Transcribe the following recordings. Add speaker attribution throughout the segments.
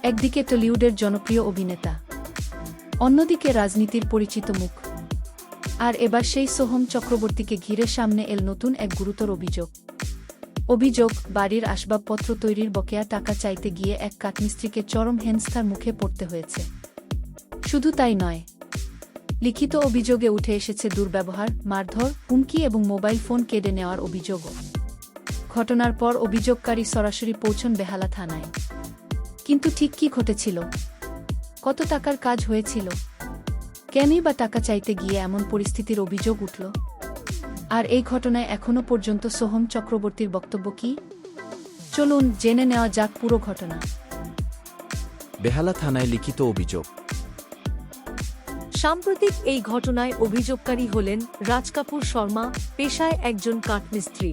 Speaker 1: একদিকে টলিউডের জনপ্রিয় অভিনেতা, অন্যদিকে রাজনীতির পরিচিত মুখ। আর এবার সেই সোহম চক্রবর্তীকে ঘিরে সামনে এল নতুন এক গুরুতর অভিযোগ বাড়ির আসবাবপত্র তৈরির বকেয়া টাকা চাইতে গিয়ে এক কাঠমিস্ত্রিকে চরম হেনস্থার মুখে পড়তে হয়েছে। শুধু তাই নয়, লিখিত অভিযোগে উঠে এসেছে দুর্ব্যবহার, মারধর, হুমকি এবং মোবাইল ফোন কেড়ে নেওয়ার অভিযোগও। ঘটনার পর অভিযোগকারী সরাসরি পৌঁছন বেহালা থানায়। কিন্তু ঠিক কী ঘটেছিল? কত টাকার কাজ হয়েছিল? কেনই বা টাকা চাইতে গিয়ে এমন পরিস্থিতির অভিযোগ উঠল? আর এই ঘটনায় এখনও পর্যন্ত সোহম চক্রবর্তীর বক্তব্য কী? চলুন জেনে নেওয়া যাক পুরো ঘটনা।
Speaker 2: বেহালা থানায় লিখিত অভিযোগ।
Speaker 3: সাম্প্রতিক এই ঘটনায় অভিযোগকারী হলেন রাজ কাপুর শর্মা, পেশায় একজন কাঠমিস্ত্রি।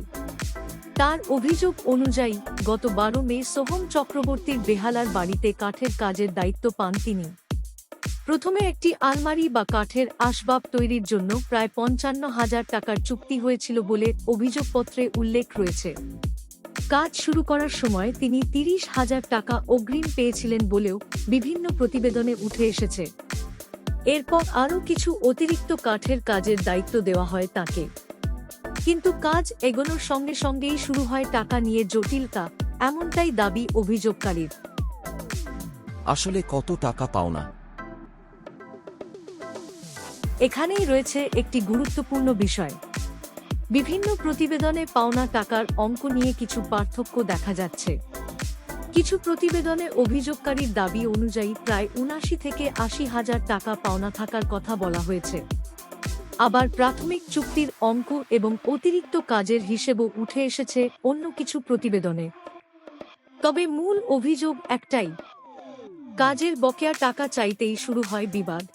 Speaker 3: তার অভিযোগ অনুযায়ী গত 12 মে সোহম চক্রবর্তীর বেহালার বাড়িতে কাঠের কাজের দায়িত্ব পান তিনি। প্রথমে একটি আলমারি বা কাঠের আসবাব তৈরির জন্য প্রায় 55,000 টাকার চুক্তি হয়েছিল বলে অভিযোগপত্রে উল্লেখ রয়েছে। কাজ শুরু করার সময় তিনি 30,000 টাকা অগ্রিম পেয়েছিলেন বলেও বিভিন্ন প্রতিবেদনে উঠে এসেছে। এরপর আরও কিছু অতিরিক্ত কাঠের কাজের দায়িত্ব দেওয়া হয় তাকে। কিন্তু কাজ এগোনোর সঙ্গে সঙ্গেই শুরু হয় টাকা নিয়ে জটিলতা, এমনটাই দাবি অভিযোগকারীর।
Speaker 2: আসলে কত টাকা পাওনা?
Speaker 3: এখানেই রয়েছে একটি গুরুত্বপূর্ণ বিষয়। বিভিন্ন প্রতিবেদনে পাওনা টাকার অঙ্ক নিয়ে কিছু পার্থক্য দেখা যাচ্ছে। কিছু প্রতিবেদনে অভিযোগকারীর দাবি অনুযায়ী প্রায় 79 থেকে 80,000 টাকা পাওনা থাকার কথা বলা হয়েছে। আবার প্রাথমিক চুক্তির অঙ্ক এবং অতিরিক্ত কাজের হিসেবও উঠে এসেছে অন্য কিছু প্রতিবেদনে। তবে মূল অভিযোগ একটাই, কাজের বকেয়া টাকা চাইতেই শুরু হয় বিবাদ।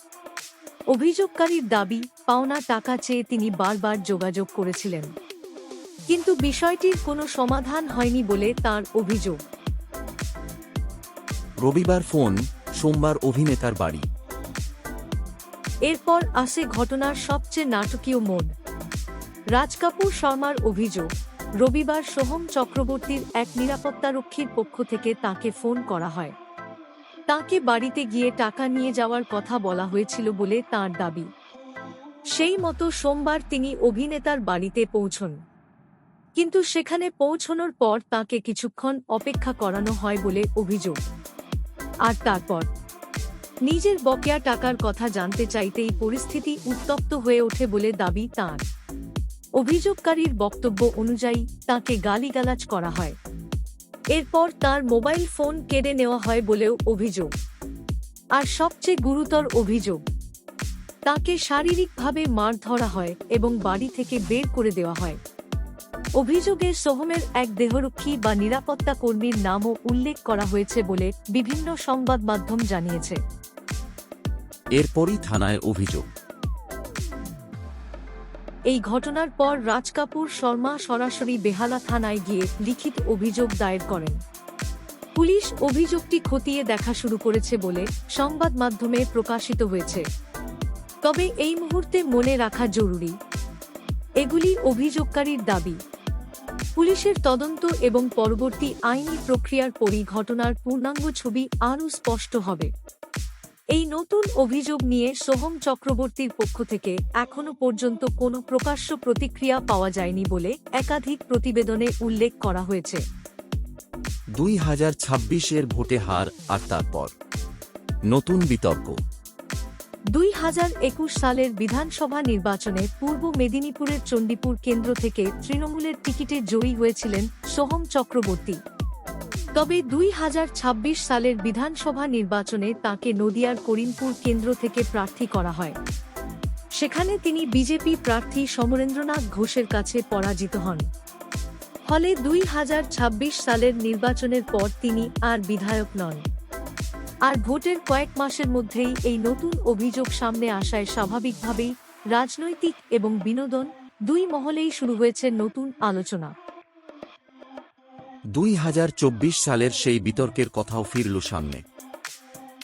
Speaker 3: অভিযোগকারীর দাবি, পাওনা টাকা চেয়ে তিনি বারবার যোগাযোগ করেছিলেন, কিন্তু বিষয়টির কোনো সমাধান হয়নি বলে তার অভিযোগ।
Speaker 2: রবিবার ফোন, সোমবার অভিনেতার বাড়ি।
Speaker 3: এরপর আসে ঘটনার সবচেয়ে নাটকীয় মোড়। রাজ কাপুর শর্মার অভিযোগ, রবিবার সোহম চক্রবর্তীর এক নিরাপত্তারক্ষীর পক্ষ থেকে তাকে ফোন করা হয়। তাকে বাড়িতে গিয়ে টাকা নিয়ে যাওয়ার কথা বলা হয়েছিল বলে তাঁর দাবি। সেই মতো সোমবার তিনি অভিনেতার বাড়িতে পৌঁছন। কিন্তু সেখানে পৌঁছানোর পর তাকে কিছুক্ষণ অপেক্ষা করানো হয় বলে অভিযোগ। আর তারপর নিজের বকেয়া টাকার কথা জানতে চাইতেই পরিস্থিতি উত্তপ্ত হয়ে ওঠে বলে দাবি তাঁর। অভিযোগকারীর বক্তব্য অনুযায়ী তাকে গালিগালাজ করা হয়। এরপর তার মোবাইল ফোন কেড়ে নেওয়া হয় বলেও অভিযোগ। আর সবচেয়ে গুরুতর অভিযোগ, তাকে শারীরিকভাবে মারধর হয় এবং বাড়ি থেকে বের করে দেওয়া হয়। অভিযোগে সোহমের এক দেহরক্ষী বা নিরাপত্তা কর্মীর নামও উল্লেখ করা হয়েছে বলে বিভিন্ন সংবাদ মাধ্যম জানিয়েছে।
Speaker 2: এরপরই থানায় অভিযোগ।
Speaker 3: এই ঘটনার পর রাজ কাপুর শর্মা সরাসরি বেহালা থানায় গিয়ে লিখিত অভিযোগ দায়ের করেন। পুলিশ অভিযোগটি খতিয়ে দেখা শুরু করেছে বলে সংবাদ মাধ্যমে প্রকাশিত হয়েছে। তবে এই মুহূর্তে মনে রাখা জরুরি, এগুলি অভিযোগকারীর দাবি। পুলিশের তদন্ত এবং পরবর্তী আইনি প্রক্রিয়ার পরই ঘটনার পূর্ণাঙ্গ ছবি আরও স্পষ্ট হবে। এই নতুন অভিযোগ নিয়ে সোহম চক্রবর্তীর পক্ষ থেকে এখনো পর্যন্ত কোনো প্রকাশ্য প্রতিক্রিয়া পাওয়া যায়নি বলে একাধিক প্রতিবেদনে উল্লেখ করা হয়েছে।
Speaker 2: 2026-এর ভোটে হার আর তারপর নতুন বিতর্ক।
Speaker 3: 2021 সালের বিধানসভা নির্বাচনে পূর্ব মেদিনীপুরের চণ্ডীপুর কেন্দ্র থেকে তৃণমূলের টিকিটে জয়ী হয়েছিলেন সোহম চক্রবর্তী। তবে 2026 সালের বিধানসভা নির্বাচনে তাঁকে নদিয়ার করিমপুর কেন্দ্র থেকে প্রার্থী করা হয়। সেখানে তিনি বিজেপি প্রার্থী সমরেন্দ্রনাথ ঘোষের কাছে পরাজিত হন। ফলে 2026 সালের নির্বাচনের পর তিনি আর বিধায়ক নন। আর ভোটের কয়েক মাসের মধ্যেই এই নতুন অভিযোগ সামনে আসায় স্বাভাবিকভাবেই রাজনৈতিক এবং বিনোদন দুই মহলেই শুরু হয়েছে নতুন আলোচনা।
Speaker 2: 2024 সালের সেই বিতর্কের কথাও ফিরল সামনে।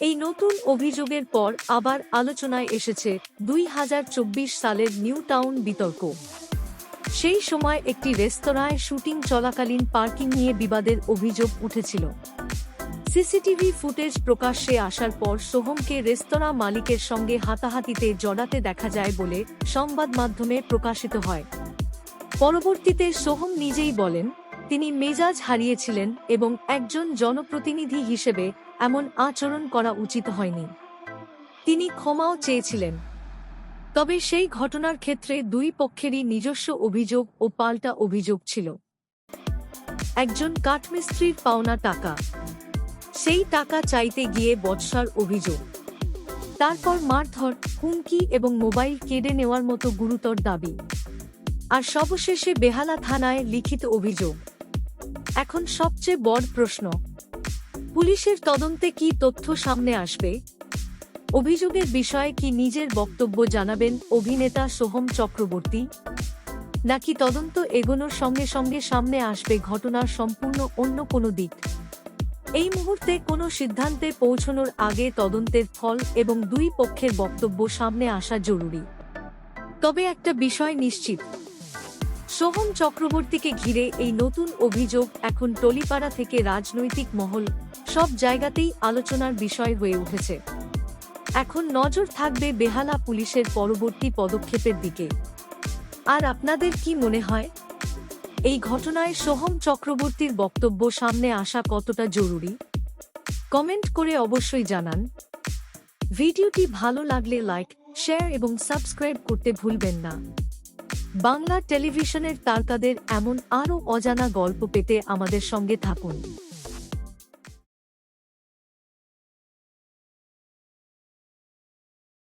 Speaker 3: এই নতুন অভিযোগের পর আবার আলোচনায় এসেছে 2024 সালের নিউ টাউন বিতর্ক। সেই সময় একটি রেস্তোরাঁয় শুটিং চলাকালীন পার্কিং নিয়ে বিবাদের অভিযোগ উঠেছিল। সিসিটিভি ফুটেজ প্রকাশ্যে আসার পর সোহমকে রেস্তোরাঁ মালিকের সঙ্গে হাতাহাতিতে জড়াতে দেখা যায় বলে সংবাদ মাধ্যমে প্রকাশিত হয়। পরবর্তীতে সোহম নিজেই বলেন, তিনি মেজাজ হারিয়েছিলেন এবং একজন জনপ্রতিনিধি হিসেবে এমন আচরণ করা উচিত হয়নি। তিনি ক্ষমাও চেয়েছিলেন। তবে সেই ঘটনার ক্ষেত্রে দুই পক্ষেরই নিজস্ব অভিযোগ ও পাল্টা অভিযোগ ছিল। একজন কাঠমিস্ত্রির পাওনা টাকা, সেই টাকা চাইতে গিয়ে বচসার অভিযোগ, তারপর মারধর, হুমকি এবং মোবাইল কেড়ে নেওয়ার মতো গুরুতর দাবি, আর সবশেষে বেহালা থানায় লিখিত অভিযোগ। এখন সবচেয়ে বড় প্রশ্ন, পুলিশের তদন্তে কি তথ্য সামনে আসবে? অভিযোগের বিষয়ে কি নিজের বক্তব্য জানাবেন অভিনেতা সোহম চক্রবর্তী? নাকি তদন্ত এগোনোর সঙ্গে সঙ্গে সামনে আসবে ঘটনার সম্পূর্ণ অন্য কোনো দিক? এই মুহূর্তে কোনো সিদ্ধান্তে পৌঁছানোর আগে তদন্তের ফল এবং দুই পক্ষের বক্তব্য সামনে আসা জরুরি। তবে একটা বিষয় নিশ্চিত, সোহম চক্রবর্তীকে ঘিরে এই নতুন অভিযোগ এখন টলিপাড়া থেকে রাজনৈতিক মহল সব জায়গাতেই আলোচনার বিষয় হয়ে উঠেছে। এখন নজর থাকবে বেহালা পুলিশের পরবর্তী পদক্ষেপের দিকে। আর আপনাদের কি মনে হয়, এই ঘটনায় সোহম চক্রবর্তীর বক্তব্য সামনে আসা কতটা জরুরি? কমেন্ট করে অবশ্যই জানান। ভিডিওটি ভালো লাগলে লাইক, শেয়ার এবং সাবস্ক্রাইব করতে ভুলবেন না। বাংলা টেলিভিশনের তারকাদের এমন আরও অজানা গল্প পেতে আমাদের সঙ্গে থাকুন।